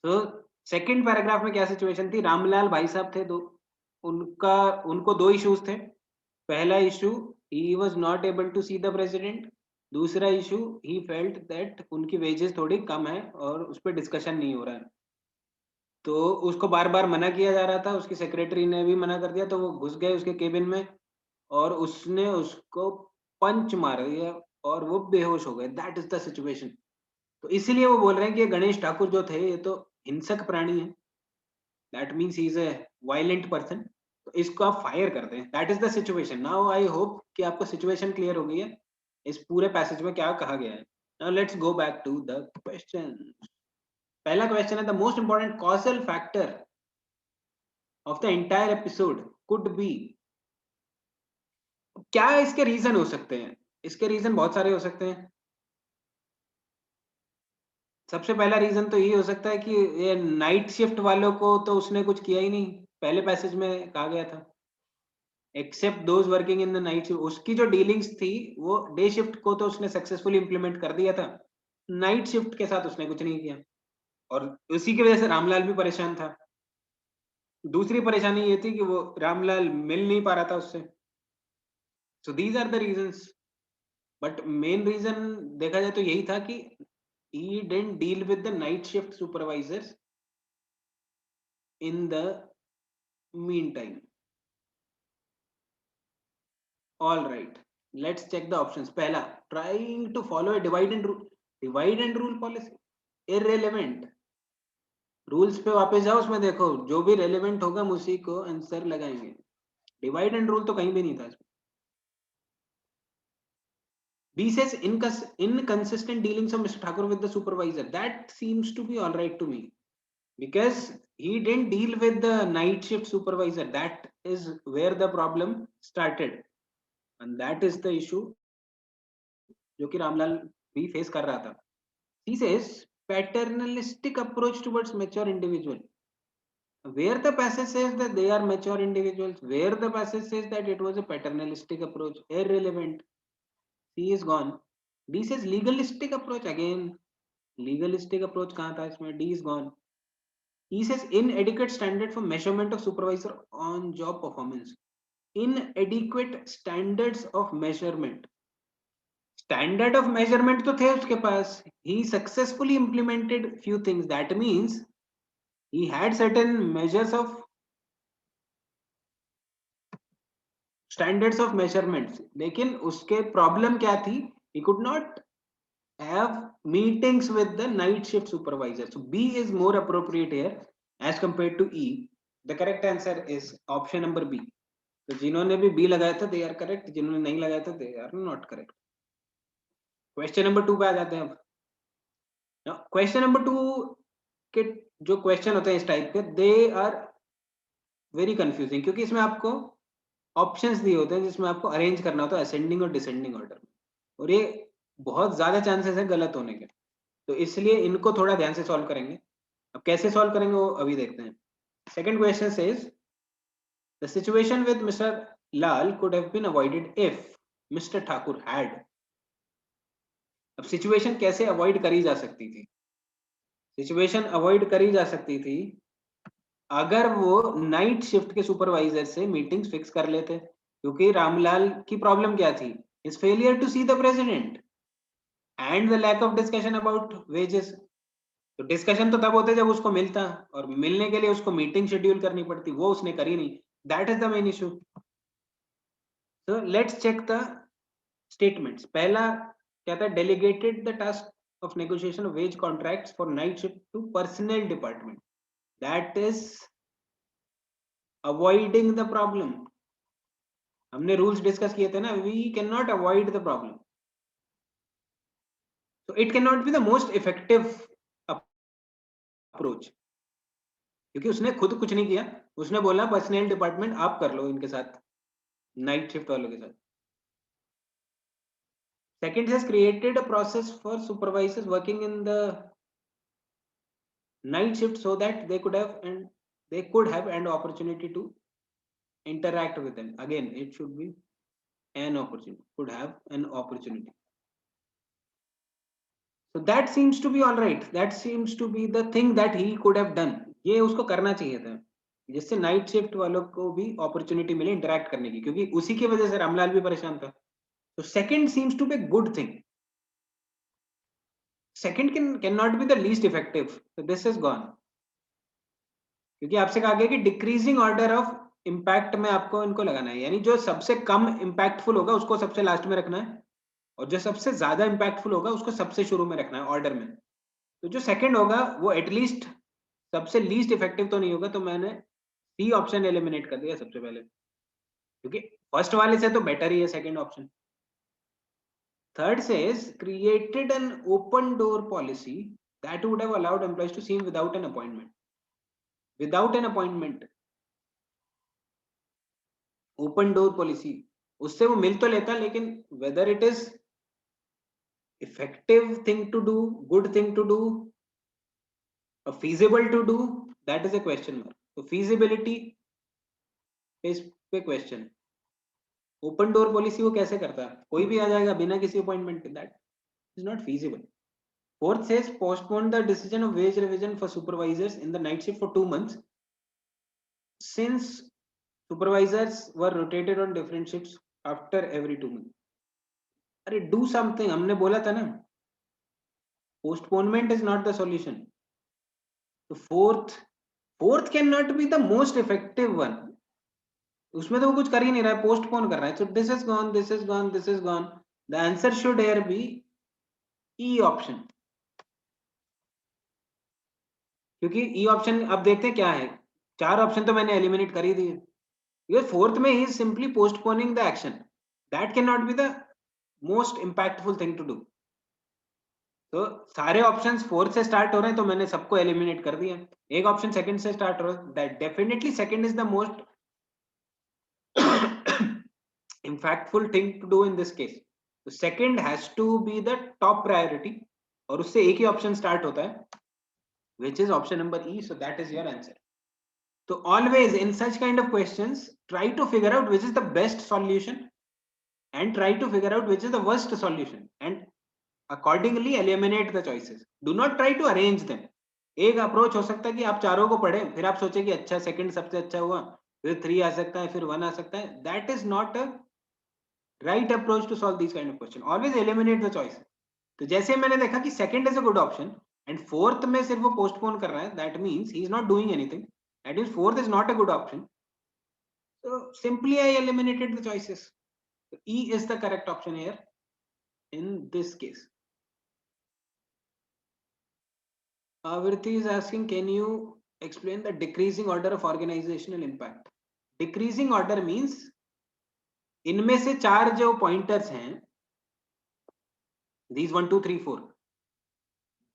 So second paragraph में क्या situation थी? रामलाल भाई साहब थे दो, उनको दो इश्यूज थे. पहला issue, he was not able to see the president. दूसरा इशू, he felt that उनकी वेजेस थोड़ी कम है और उस पर डिस्कशन नहीं हो रहा है. तो उसको बार बार मना किया जा रहा था, उसकी सेक्रेटरी ने भी मना कर दिया, तो वो घुस गए उसके केबिन में और उसने उसको पंच मार दिया और वो बेहोश हो गए. That is the situation. तो इसीलिए वो बोल रहे हैं कि ये गणेश ठाकुर जो थे ये तो हिंसक प्राणी है. That means he is a violent person. तो इसको आप फायर कर दें. That is the situation. Now I hope कि आपको सिचुएशन क्लियर हो गई है इस पूरे पैसेज में क्या कहा गया है. Now let's go back to the question. पहला क्वेश्चन है, the most important causal factor of the entire episode could be. क्या इसके रीजन हो सकते हैं? इसके रीजन बहुत सारे हो सकते हैं. सबसे पहला रीजन तो ये हो सकता है कि ये नाइट शिफ्ट वालों को तो उसने कुछ किया ही नहीं. पहले पैसेज में कहा गया था except those working in the night shift. उसकी जो डीलिंग्स थी वो डे शिफ्ट को तो उसने सक्सेसफुली इंप्लीमेंट कर दिया था, नाइट शिफ्ट के साथ उसने कुछ नहीं किया और उसी की वजह से रामलाल भी परेशान था. दूसरी परेशानी ये थी कि वो रामलाल मिल नहीं पा रहा था उससे. So these are the reasons. But main reason देखा जाए तो यही था कि he didn't deal with the night shift supervisors in the meantime. All right, let's check the options. पहला, trying to follow a divide and rule policy. Irrelevant. Rules पे वापस जाओ, उसमें देखो जो भी रेलेवेंट होगा हम उसी को आंसर लगाएंगे. डिवाइड एंड रूल तो कहीं भी नहीं था इसमें. B says inconsistent dealings of Mr. Thakur with the supervisor. That seems to be all right to me because he didn't deal with the night shift supervisor. That is where the problem started and that is the issue जो कि रामलाल भी face कर रहा था. He says paternalistic approach towards mature individual. Where the passage says that they are mature individuals, where the passage says that it was a paternalistic approach, irrelevant. C is gone. D says legalistic approach. Again, legalistic approach कहाँ था इसमें? D is gone. E says inadequate standard for measurement of supervisor on job performance. Inadequate standards of measurement. Standard of measurement तो थे उसके पास. He successfully implemented few things. That means he had certain measures of standards of measurements. लेकिन उसके problem क्या थी? He could not have meetings with the night shift supervisor. So B is more appropriate here as compared to E. The correct answer is option number B. तो जिन्होंने भी B लगाया था they are correct, जिन्होंने नहीं लगाया था they are not correct. Question number 2 पे आ जाते हैं अब. क्वेश्चन नंबर 2 के जो क्वेश्चन होते हैं इस टाइप के, दे आर वेरी कंफ्यूजिंग, क्योंकि इसमें आपको ऑप्शंस दिए होते हैं जिसमें आपको अरेंज करना होता है असेंडिंग और डिसेंडिंग ऑर्डर, और ये बहुत ज्यादा चांसेस है गलत होने के, तो इसलिए इनको थोड़ा ध्यान से सॉल्व करेंगे। अब कैसे सॉल्व करेंगे वो अभी देखते हैं। Second question says the situation with mister Lal could have been avoided if mister Thakur had. अब सिचुएशन कैसे अवॉइड करी जा सकती थी? सिचुएशन अवॉइड करी जा सकती थी अगर वो नाइट शिफ्ट के सुपरवाइजर से मीटिंग्स फिक्स कर लेते, क्योंकि रामलाल की प्रॉब्लम क्या थी? Is failure to see the president and the lack of discussion about wages. तो डिस्कशन तो तब होते जब उसको मिलता, और मिलने के लिए उसको मीटिंग शेड्यूल करनी पड़ती, वो उसने करी नहीं। That is the main issue. So let's check the statements. पहला क्या था? Delegated the task of negotiation of wage contracts for night shift to personnel department. That is avoiding the problem. हमने rules discuss किए थे ना, we cannot avoid the problem. So it cannot be the most effective approach, क्योंकि उसने खुद कुछ नहीं किया, उसने बोला पर्सनल डिपार्टमेंट आप कर लो इनके साथ, नाइट शिफ्ट वालों के साथ। Second has created a process for supervisors working in the night shift so that they could have an opportunity to interact with them. Again, it should be an opportunity, could have an opportunity. So that seems to be all right. That seems to be the thing that he could have done. ये उसको करना चाहिए था, जिससे night shift वालों को भी opportunity मिले इंटरैक्ट करने की, क्योंकि उसी की वजह से रामलाल भी परेशान था। तो second seems to be good thing. Second can not be the least effective, so this is gone, क्योंकि आपसे कहा गया कि डिक्रीजिंग ऑर्डर ऑफ इम्पैक्ट में आपको इनको लगाना है, यानी जो सबसे कम इम्पैक्टफुल होगा उसको सबसे लास्ट में रखना है, और जो सबसे ज्यादा इम्पैक्टफुल होगा उसको सबसे शुरू में रखना है ऑर्डर में। तो जो सेकंड होगा वो एटलीस्ट सबसे लीस्ट इफेक्टिव तो नहीं होगा, तो मैंने सी ऑप्शन एलिमिनेट कर दिया सबसे पहले, क्योंकि फर्स्ट वाले से तो बेटर ही है second option. Third says created an open door policy that would have allowed employees to see him without an appointment. Without an appointment, open door policy, उससे वो मिल तो लेता, लेकिन whether it is effective thing to do, good thing to do, feasible to do, that is a question mark. तो feasibility पे question. Open door policy वो कैसे करता है? कोई भी आ जाएगा बिना किसी अपॉइंटमेंट के, that is not feasible. Fourth says postpone the decision of wage revision for supervisors in the night shift for 2 months since supervisors were rotated on different shifts after every 2 months. अरे do something, हमने बोला था ना, postponement is not the solution. तो fourth can not be the most effective one, उसमें तो वो कुछ कर ही नहीं रहा है, पोस्टपोन कर रहा है। So this is gone, this is gone, this is gone. The answer should here be E option, क्योंकि ई ऑप्शन अब देखते हैं क्या है। चार ऑप्शन तो मैंने एलिमिनेट कर ही दिए, ये फोर्थ में ही simply postponing the action, that can not be the most impactful thing to do. तो सारे ऑप्शंस फोर्थ से स्टार्ट हो रहे हैं, तो मैंने सबको एलिमिनेट कर दिया। एक ऑप्शन सेकंड से स्टार्ट हो रहा है, that definitely second is the most impactful thing to do in this case. So second has to be the top priority, और उससे एक ही ऑप्शन स्टार्ट होता है, which is option number E. So that is your answer. So always in such kind of questions, try to figure out which is the best solution and try to figure out which is the worst solution and accordingly eliminate the choices. Do not try to arrange them. एक approach हो सकता है कि आप चारों को पढ़ें, फिर आप सोचे कि अच्छा सेकंड सबसे अच्छा हुआ, फिर 3 आ सकता है, फिर 1 आ सकता है। That is not a right approach to solve these kind of question. Always eliminate the choice. तो जैसे मैंने देखा कि second is a good option and fourth में सिर्फ वो postpone कर रहा है, that means he is not doing anything, that means fourth is not a good option, so simply I eliminated the choices. So E is the correct option here in this case. Avriti is asking, can you explain the decreasing order of organizational impact? Decreasing order means इनमें से चार जो pointers हैं, these 1 2 3 4,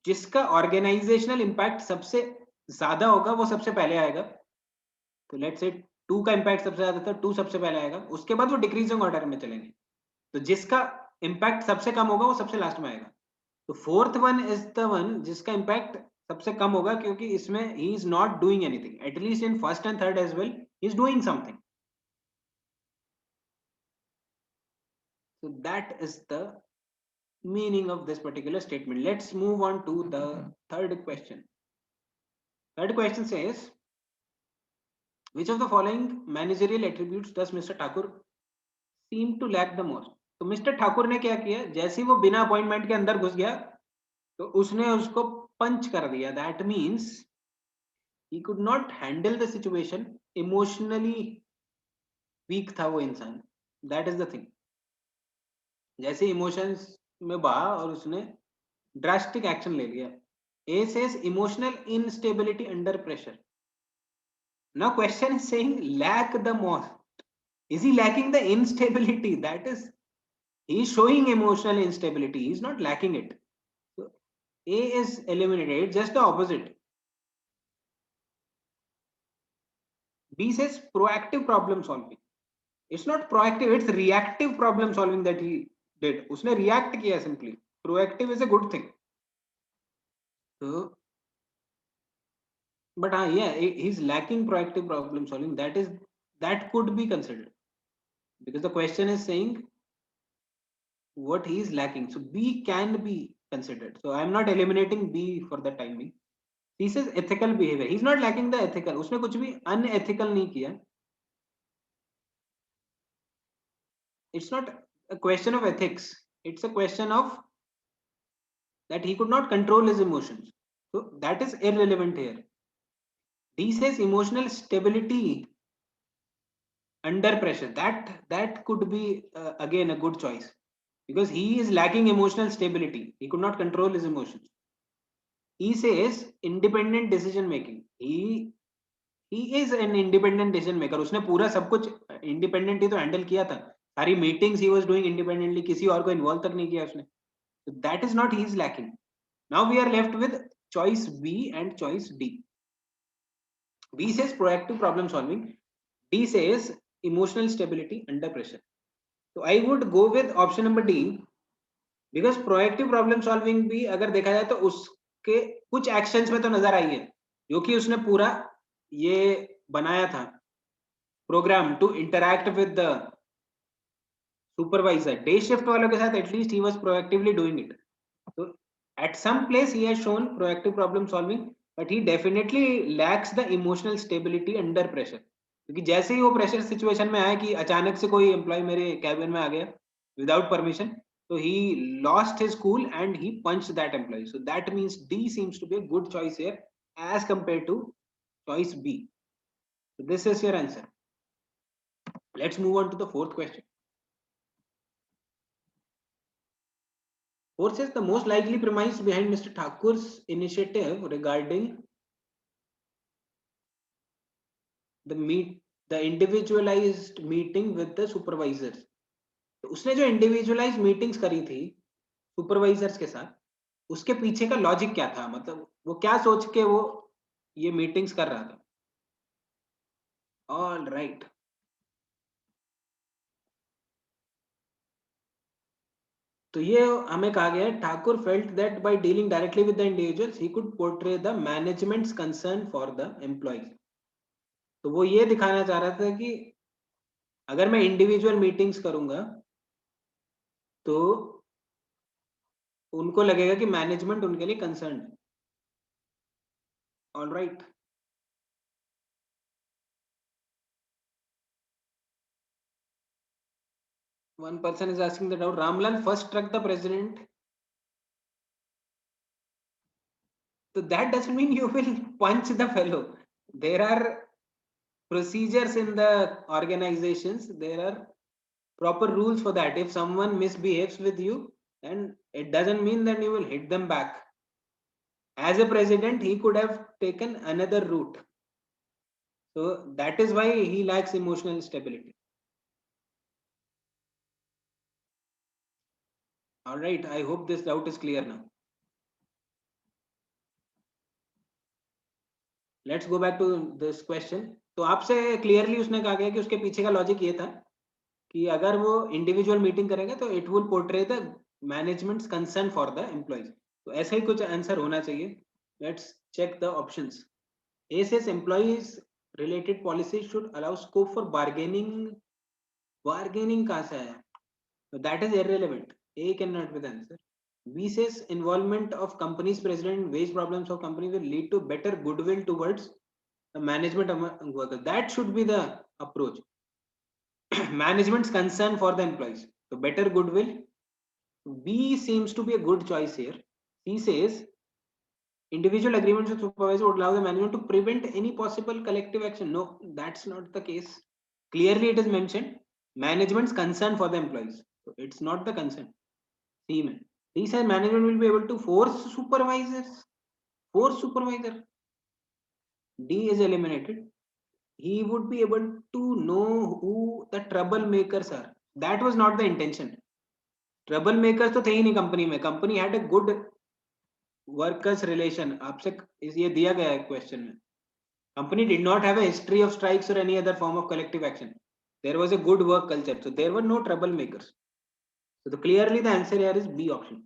जिसका organisational impact सबसे ज्यादा होगा वो सबसे पहले आएगा। तो लेट्स से 2 का इम्पैक्ट सबसे ज्यादा था, 2 सबसे पहले आएगा, उसके बाद वो डिक्रीजिंग ऑर्डर में चलेंगे। तो जिसका इम्पैक्ट सबसे कम होगा वो सबसे लास्ट में आएगा। तो fourth one is the one जिसका इम्पैक्ट सबसे कम होगा, क्योंकि इसमें he is not doing anything, at least in first and third as well he is doing something. So that is the meaning of this particular statement. Let's move on to the third question. Third question says, which of the following managerial attributes does Mr. Thakur seem to lack the most? तो mister Thakur ने क्या किया, जैसे ही वो बिना appointment के अंदर घुस गया तो उसने उसको पंच कर दिया। That means he could not handle the situation, emotionally weak था वो इंसान। That is the thing. जैसे इमोशंस में बहा और उसने ड्रास्टिक एक्शन ले लिया। A says emotional instability under pressure. Now question is saying lack the most. Is he lacking the instability? That is, he is showing emotional instability. He is not lacking it. So A is eliminated. It's just the opposite. B says proactive problem solving. It's not proactive. It's reactive problem solving that he did. उसने react किया simply. Proactive is a good thing. So, but yeah, he's lacking proactive problem solving. That could be considered, because the question is saying what he is lacking. So B can be considered. So I'm not eliminating B for the time being. He says ethical behavior. He's not lacking the ethical. उसने कुछ भी unethical नहीं किया. It's not a question of ethics. It's a question of that he could not control his emotions. So that is irrelevant here. D says emotional stability under pressure. That could be again a good choice, because he is lacking emotional stability. He could not control his emotions. He says independent decision making. He is an independent decision maker. उसने पूरा सब कुछ independent ही तो handle किया था. सारी meetings he was doing independently. किसी और को involve तक नहीं किया उसने. So that is not he is lacking. Now we are left with choice B and choice D. B says proactive problem solving. D says emotional stability under pressure. So I would go with option number D, because proactive problem solving भी अगर देखा जाए तो उसके कुछ actions में तो नजर आई है, जो कि उसने पूरा ये बनाया था program to interact with the supervisor. Day shift वालों के साथ at least he was proactively doing it. तो at some place he has shown proactive problem solving, but he definitely lacks the emotional stability under pressure. क्योंकि जैसे ही वो pressure situation में आया कि अचानक से कोई एम्प्लॉय मेरे कैबिन में आ गया without permission, so he lost his cool and he punched that employee. So that means D seems to be a good choice here as compared to choice B. So this is your answer. Let's move on to the fourth question. Fourth says the most likely premise behind Mr. Thakur's initiative regarding the individualized meeting with the supervisors. तो उसने जो individualise meetings करी थी supervisors के साथ, उसके पीछे का लॉजिक क्या था, मतलब वो क्या सोच के वो ये मीटिंग्स कर रहा था। ऑल राइट, तो ये हमें कहा गया है Thakur felt that bye dealing directly with the individuals he could portray the management's concern for the employees. तो वो ये दिखाना चाह रहा था कि अगर मैं इंडिविजुअल मीटिंग्स करूंगा तो उनको लगेगा कि मैनेजमेंट उनके लिए कंसर्न है। All right, one person is asking the doubt, Ramlan first struck the president, so that doesn't mean you will punch the fellow. There are procedures in the organizations, there are proper rules for that. If someone misbehaves with you, then it doesn't mean that you will hit them back. As a president, he could have taken another route. So that is why he lacks emotional stability. All right, I hope this doubt is clear now. Let's go back to this question. तो आपसे clearly उसने कहा गया कि उसके पीछे का logic ये था कि अगर वो इंडिविजुअल मीटिंग करेंगे तो it will portray the management's concern for the employees. तो ऐसा ही कुछ आंसर होना चाहिए. Let's check the options. A says employees related policies should allow scope for bargaining. Bargaining कहाँ से आया? So that is irrelevant. A cannot be the answer. B says involvement of company's president in wage problems of company will lead to better goodwill towards the management among workers. That should be the approach. Management's concern for the employees. So better goodwill. B seems to be a good choice here. C says individual agreements with supervisor would allow the management to prevent any possible collective action. No, that's not the case. Clearly, it is mentioned management's concern for the employees. So it's not the concern. C man. He said management will be able to force supervisors. Force supervisor. D is eliminated. He would be able to know who the troublemakers are. That was not the intention. Troublemakers तो थे ही नहीं company में. Company had a good workers relation. आपसे ये दिया गया है question में. Company did not have a history of strikes or any other form of collective action. There was a good work culture, so there were no troublemakers. So clearly the answer here is B option.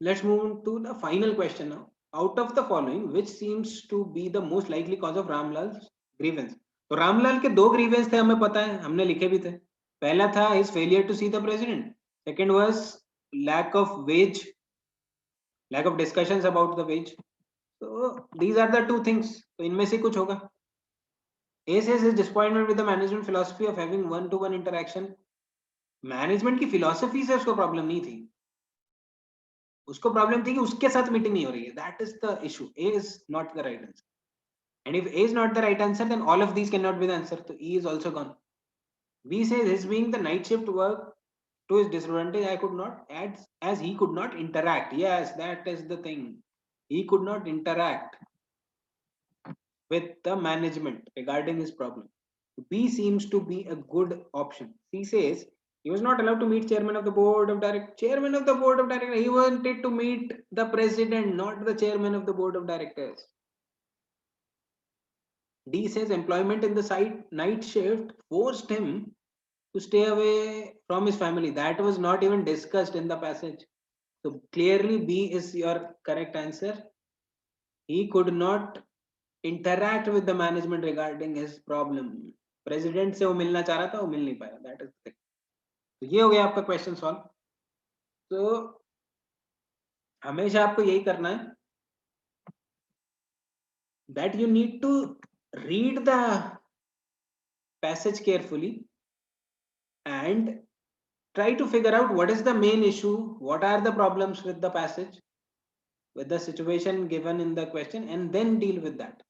Let's move to the final question now. Out of the following, which seems to be the most likely cause of Ramlal's grievance? तो रामलाल के दो grievance थे, हमें पता है, हमने लिखे भी थे. पहला था his failure to see the president. Second was lack of wage, lack of discussions about the wage. So these are the two things. तो इनमें से कुछ होगा. A says his disappointment with the management philosophy of having one-to-one interaction. Management की philosophy से उसको problem नहीं थी. उसको प्रॉब्लम थी कि उसके साथ मीटिंग नहीं हो रही है. That is the issue. A is not the right answer. And if A is not the right answer then all of these can not be the answer. तो E is also gone. B says his being the night shift work to his disadvantage. I could not add as he could not interact. Yes, that is the thing. He could not interact with the management regarding his problem. B seems to be a good option. C says he was not allowed to meet chairman of the board of directors. Chairman of the board of directors. He wanted to meet the president, not the chairman of the board of directors. D says employment in the night shift forced him to stay away from his family. That was not even discussed in the passage. So clearly B is your correct answer. He could not interact with the management regarding his problem. President से वो मिलना चाह रहा था, वो मिल नहीं पाया. That is the thing. तो ये हो गया आपका क्वेश्चन सॉल्व. तो हमेशा आपको यही करना है that you need to read the passage carefully and try to figure out what is the main issue, what are the problems with the passage, with the situation given in the question, and then deal with that.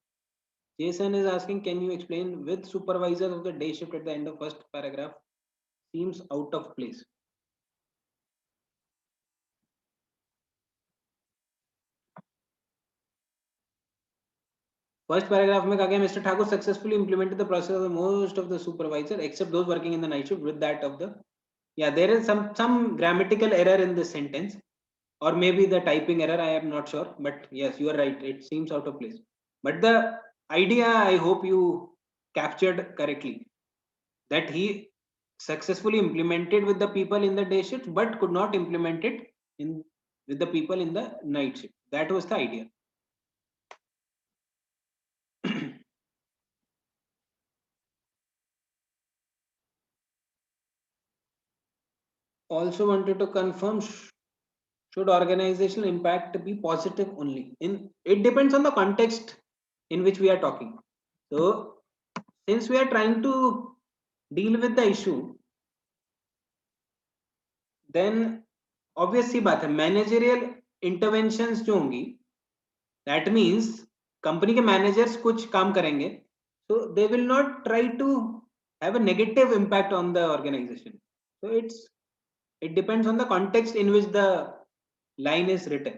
Jason is asking, can you explain with supervisor of the day shift at the end of first paragraph seems out of place. First paragraph में कहा गया Mr. Thakur successfully implemented the process of the most of the supervisor except those working in the night shift with that of the. Yeah, there is some grammatical error in this sentence, or maybe the typing error. I am not sure, but yes, you are right. It seems out of place. But the idea I hope you captured correctly, that he successfully implemented with the people in the day shift, but could not implement it in with the people in the night shift. That was the idea. Also wanted to confirm, should organizational impact be positive only? In it depends on the context in which we are talking. So since we are trying to deal with the issue, then obviously बात है managerial interventions जो होंगी, that means company के managers कुछ काम करेंगे, so they will not try to have a negative impact on the organization. So it depends on the context in which the line is written.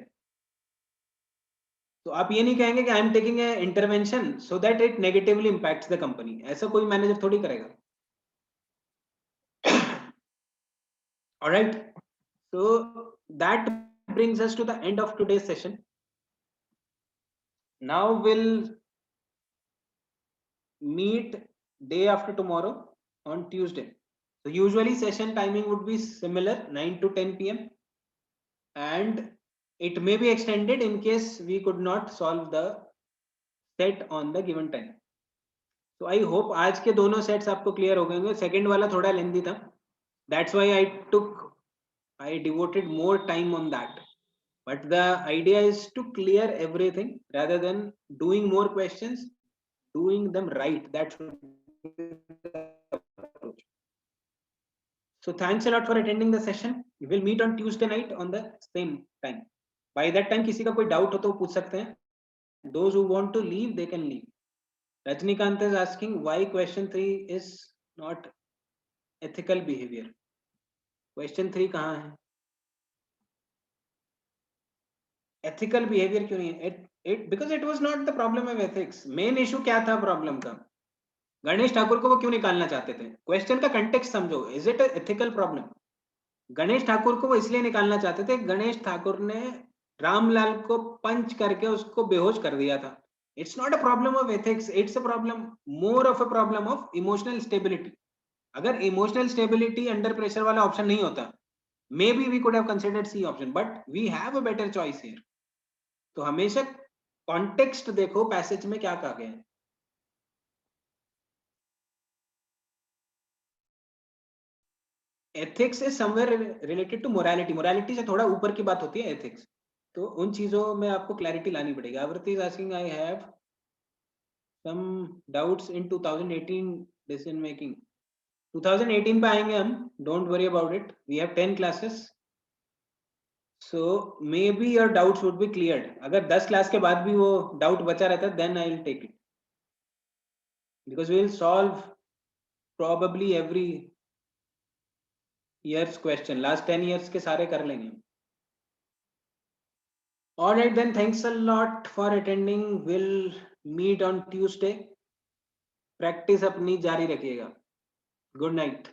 तो आप ये नहीं कहेंगे कि आई am taking a intervention so that it negatively impacts the company. ऐसा कोई manager थोड़ी करेगा. Alright, so that brings us to the end of today's session. now we'll meet day after tomorrow on Tuesday. So usually session timing would be similar, 9 to 10 p.m. and it may be extended in case we could not solve the set on the given time. So I hope आज के दोनों sets आपको clear हो गए होंगे. Second वाला थोड़ा lengthy था. That's why I devoted more time on that. But the idea is to clear everything rather than doing more questions, doing them right. That should be the approach. So thanks a lot for attending the session. We will meet on Tuesday night on the same time. By that time किसी का कोई doubt हो तो पूछ सकते हैं. Those who want to leave, they can leave. Rajnikant is asking why question 3 is not ethical behavior. Question 3 कहाँ है? Ethical behavior क्यों नहीं है? Because it was not the problem of ethics. Main issue क्या था problem का? गणेश ठाकुर को वो क्यों निकालना चाहते थे? क्वेश्चन का कंटेक्स्ट समझो. Is it ethical problem? Ganesh Thakur को वो इसलिए निकालना चाहते थे, गणेश ठाकुर ने रामलाल को पंच करके उसको बेहोश कर दिया था. It's not a problem of ethics, it's a problem, more of a problem of emotional stability. अगर इमोशनल स्टेबिलिटी अंडर प्रेशर वाला ऑप्शन नहीं होता, maybe we could have considered C option, but we have a better choice here. तो हमेशा context देखो, passage में क्या कहा गया है. Ethics is somewhere related to morality. Morality से थोड़ा ऊपर की बात होती है एथिक्स. तो उन चीजों में आपको क्लैरिटी लानी पड़ेगी. Avarti is asking I have some doubts in 2018 decision making. 2018 पे आएंगे हम, don't worry about it. We have 10 classes, so maybe your doubts would be cleared. अगर 10 क्लास के बाद भी वो डाउट बचा रहता है, then I will take it, because we will solve probably every years question. Last 10 years के सारे कर लेंगे. All right, then thanks a lot for attending. We'll meet on Tuesday. Practice अपनी जारी रखिएगा. Good night.